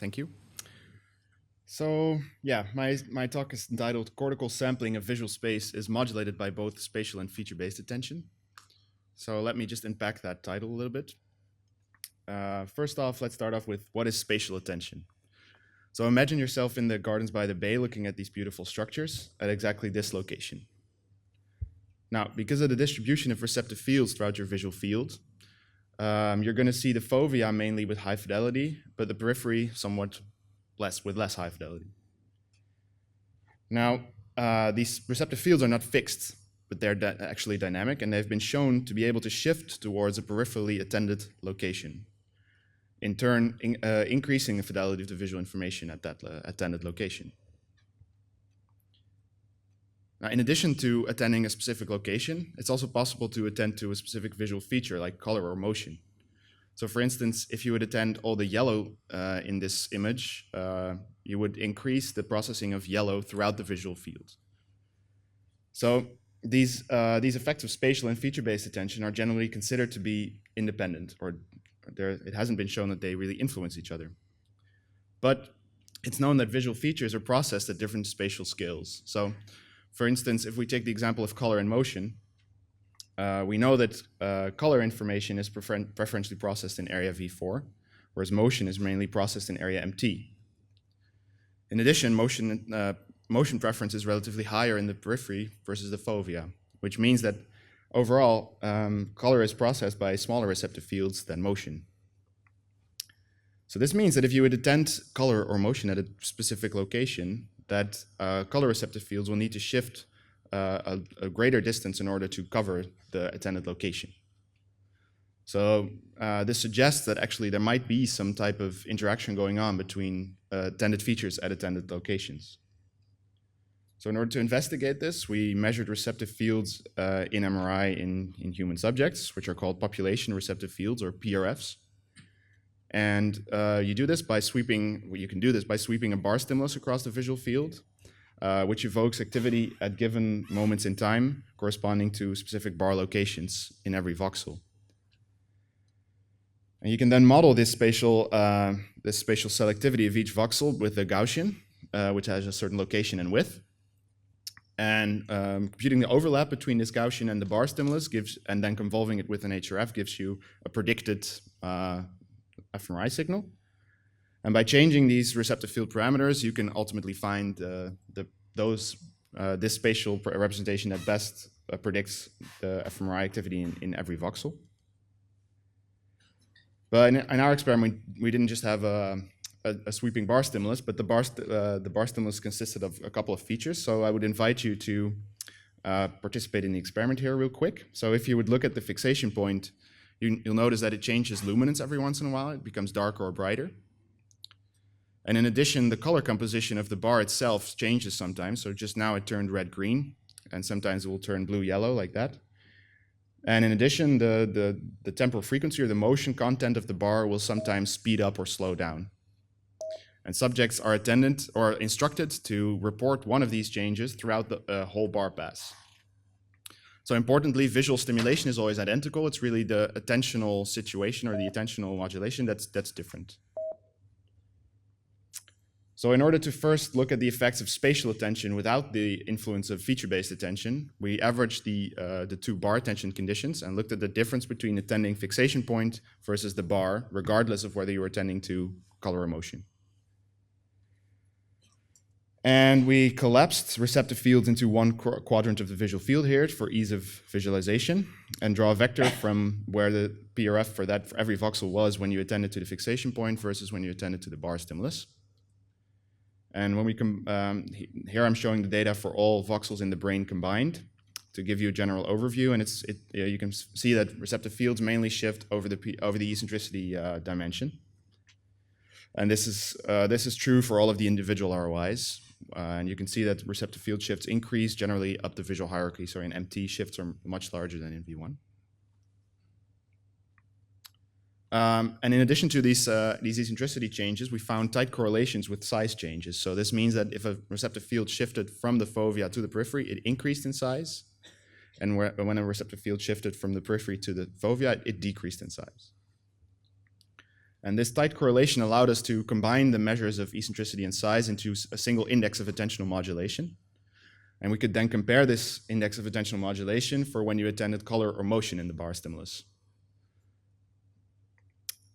Thank you. So yeah, my talk is entitled Cortical Sampling of Visual Space is Modulated by Both Spatial and Feature-Based Attention. So let me just unpack that title a little bit. First off, let's start off with what is spatial attention. So imagine yourself in the Gardens by the Bay looking at these beautiful structures at exactly this location. Now, because of the distribution of receptive fields throughout your visual field, you're going to see the fovea mainly with high fidelity, but the periphery somewhat with less high fidelity. Now, these receptive fields are not fixed, but they're actually dynamic, and they've been shown to be able to shift towards a peripherally attended location, in turn increasing the fidelity of the visual information at that attended location. Now, in addition to attending a specific location, it's also possible to attend to a specific visual feature like color or motion. So for instance, if you would attend all the yellow in this image, you would increase the processing of yellow throughout the visual field. So these effects of spatial and feature-based attention are generally considered to be independent, or it hasn't been shown that they really influence each other. But it's known that visual features are processed at different spatial scales. So for instance, if we take the example of color and motion, we know that color information is preferentially processed in area V4, whereas motion is mainly processed in area MT. In addition, motion preference is relatively higher in the periphery versus the fovea, which means that overall, color is processed by smaller receptive fields than motion. So this means that if you would attend color or motion at a specific location, that color receptive fields will need to shift a greater distance in order to cover the attended location. So this suggests that actually there might be some type of interaction going on between attended features at attended locations. So in order to investigate this, we measured receptive fields in MRI in human subjects, which are called population receptive fields, or PRFs. And you can do this by sweeping a bar stimulus across the visual field, which evokes activity at given moments in time corresponding to specific bar locations in every voxel. And you can then model this spatial selectivity of each voxel with a Gaussian, which has a certain location and width. And computing the overlap between this Gaussian and the bar stimulus and then convolving it with an HRF gives you a predicted fMRI signal. And by changing these receptive field parameters, you can ultimately find this spatial representation that best predicts the fMRI activity in every voxel. But in our experiment, we didn't just have a sweeping bar stimulus, but the bar stimulus consisted of a couple of features. So I would invite you to participate in the experiment here real quick. So if you would look at the fixation point, you'll notice that it changes luminance every once in a while. It becomes darker or brighter. And in addition, the color composition of the bar itself changes sometimes. So just now it turned red-green, and sometimes it will turn blue-yellow like that. And in addition, the temporal frequency or the motion content of the bar will sometimes speed up or slow down. And subjects are instructed to report one of these changes throughout the whole bar pass. So importantly, visual stimulation is always identical. It's really the attentional situation or the attentional modulation that's different. So in order to first look at the effects of spatial attention without the influence of feature-based attention, we averaged the two bar attention conditions and looked at the difference between attending fixation point versus the bar, regardless of whether you were attending to color or motion. And we collapsed receptive fields into one quadrant of the visual field here for ease of visualization, and draw a vector from where the PRF for every voxel was when you attended to the fixation point versus when you attended to the bar stimulus. And when we here I'm showing the data for all voxels in the brain combined to give you a general overview, and you can see that receptive fields mainly shift over the eccentricity dimension. And this is true for all of the individual ROIs. And you can see that receptive field shifts increase generally up the visual hierarchy. So in MT, shifts are much larger than in V1. And in addition to these eccentricity changes, we found tight correlations with size changes. So this means that if a receptive field shifted from the fovea to the periphery, it increased in size. And when a receptive field shifted from the periphery to the fovea, it decreased in size. And this tight correlation allowed us to combine the measures of eccentricity and size into a single index of attentional modulation. And we could then compare this index of attentional modulation for when you attended color or motion in the bar stimulus.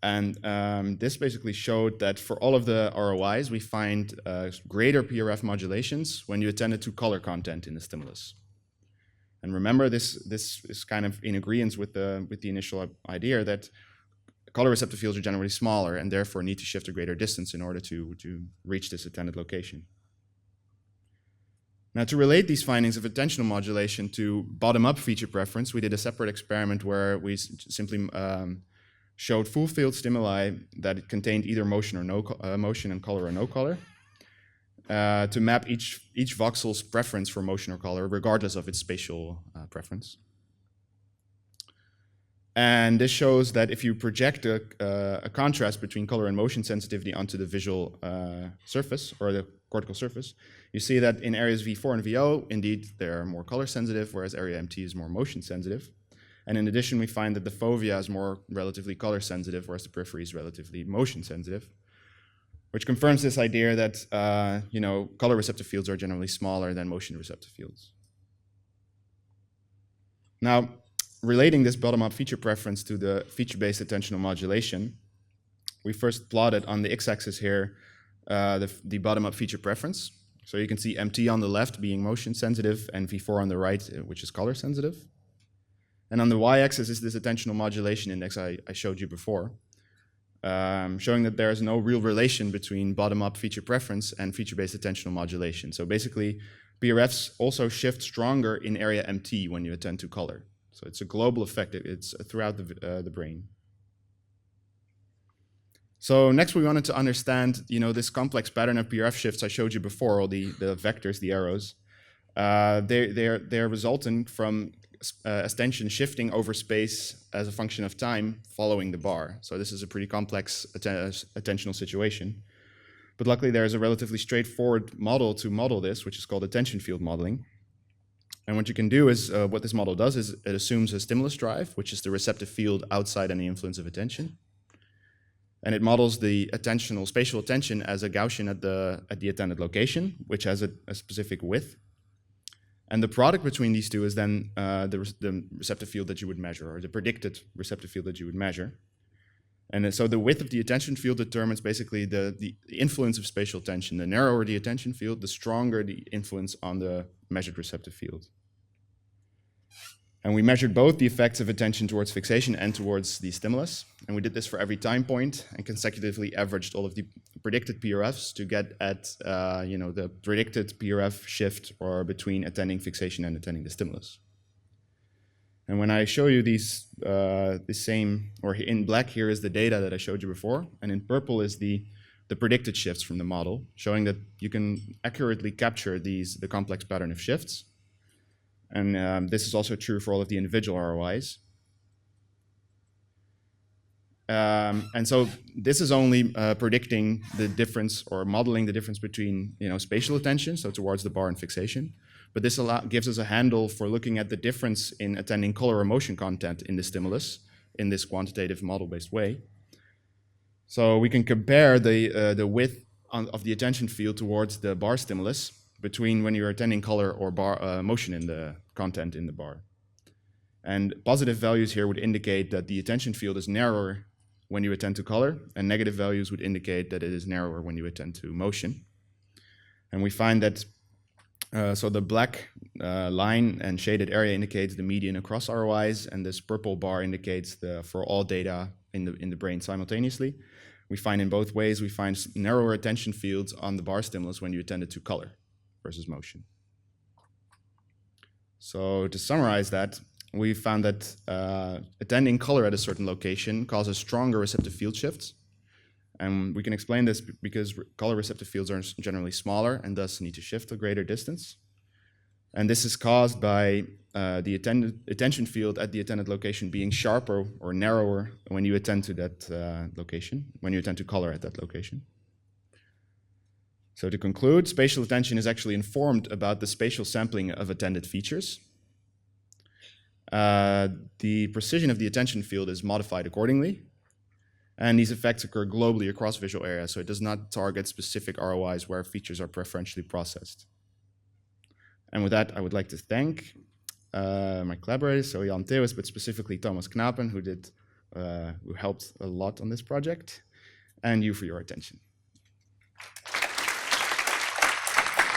And this basically showed that for all of the ROIs, we find greater PRF modulations when you attended to color content in the stimulus. And remember, this is kind of in agreement with the initial idea that color receptor fields are generally smaller and therefore need to shift a greater distance in order to reach this attended location. Now, to relate these findings of attentional modulation to bottom-up feature preference, we did a separate experiment where we simply showed full field stimuli that it contained either motion or no motion and color or no color to map each voxel's preference for motion or color regardless of its spatial preference. And this shows that if you project a contrast between color and motion sensitivity onto the visual surface or the cortical surface, you see that in areas V4 and VO, indeed, they're more color sensitive, whereas area MT is more motion sensitive. And in addition, we find that the fovea is more relatively color sensitive, whereas the periphery is relatively motion sensitive, which confirms this idea that color receptor fields are generally smaller than motion receptor fields. Now, relating this bottom-up feature preference to the feature-based attentional modulation, we first plotted on the x-axis here the bottom-up feature preference. So you can see MT on the left being motion sensitive and V4 on the right, which is color sensitive. And on the y-axis is this attentional modulation index I showed you before, showing that there is no real relation between bottom-up feature preference and feature-based attentional modulation. So basically, PRFs also shift stronger in area MT when you attend to color. So it's a global effect. It's throughout the brain. So next we wanted to understand, this complex pattern of PRF shifts I showed you before, all the vectors, the arrows. They're resulting from attention shifting over space as a function of time following the bar. So this is a pretty complex attentional situation. But luckily there is a relatively straightforward model to model this, which is called attention field modeling. And what you can do is, what this model does is it assumes a stimulus drive, which is the receptive field outside any influence of attention. And it models the attentional spatial attention as a Gaussian at the attended location, which has a specific width. And the product between these two is then the receptive field that you would measure, or the predicted receptive field that you would measure. And so the width of the attention field determines basically the influence of spatial attention. The narrower the attention field, the stronger the influence on the measured receptive field. And we measured both the effects of attention towards fixation and towards the stimulus. And we did this for every time point and consecutively averaged all of the predicted PRFs to get at the predicted PRF shift or between attending fixation and attending the stimulus. And when I show you these, the same, or in black here is the data that I showed you before, and in purple is the predicted shifts from the model, showing that you can accurately capture the complex pattern of shifts. And this is also true for all of the individual ROIs. And so this is only predicting the difference or modeling the difference between spatial attention, so towards the bar and fixation. But this gives us a handle for looking at the difference in attending color or motion content in the stimulus in this quantitative model-based way. So we can compare the width of the attention field towards the bar stimulus between when you're attending color or bar motion in the content in the bar. And positive values here would indicate that the attention field is narrower when you attend to color, and negative values would indicate that it is narrower when you attend to motion. And we find that so the black line and shaded area indicates the median across ROIs, and this purple bar indicates for all data in the brain simultaneously. We find in both ways, we find narrower attention fields on the bar stimulus when you attended to color versus motion. So to summarize that, we found that attending color at a certain location causes stronger receptive field shifts. And we can explain this because color receptive fields are generally smaller and thus need to shift a greater distance. And this is caused by the attention field at the attended location being sharper or narrower when you attend to that location, when you attend to color at that location. So to conclude, spatial attention is actually informed about the spatial sampling of attended features. The precision of the attention field is modified accordingly. And these effects occur globally across visual areas, so it does not target specific ROIs where features are preferentially processed. And with that, I would like to thank my collaborators, so Jan Theeuwis, but specifically Thomas Knapen, who helped a lot on this project, and you for your attention.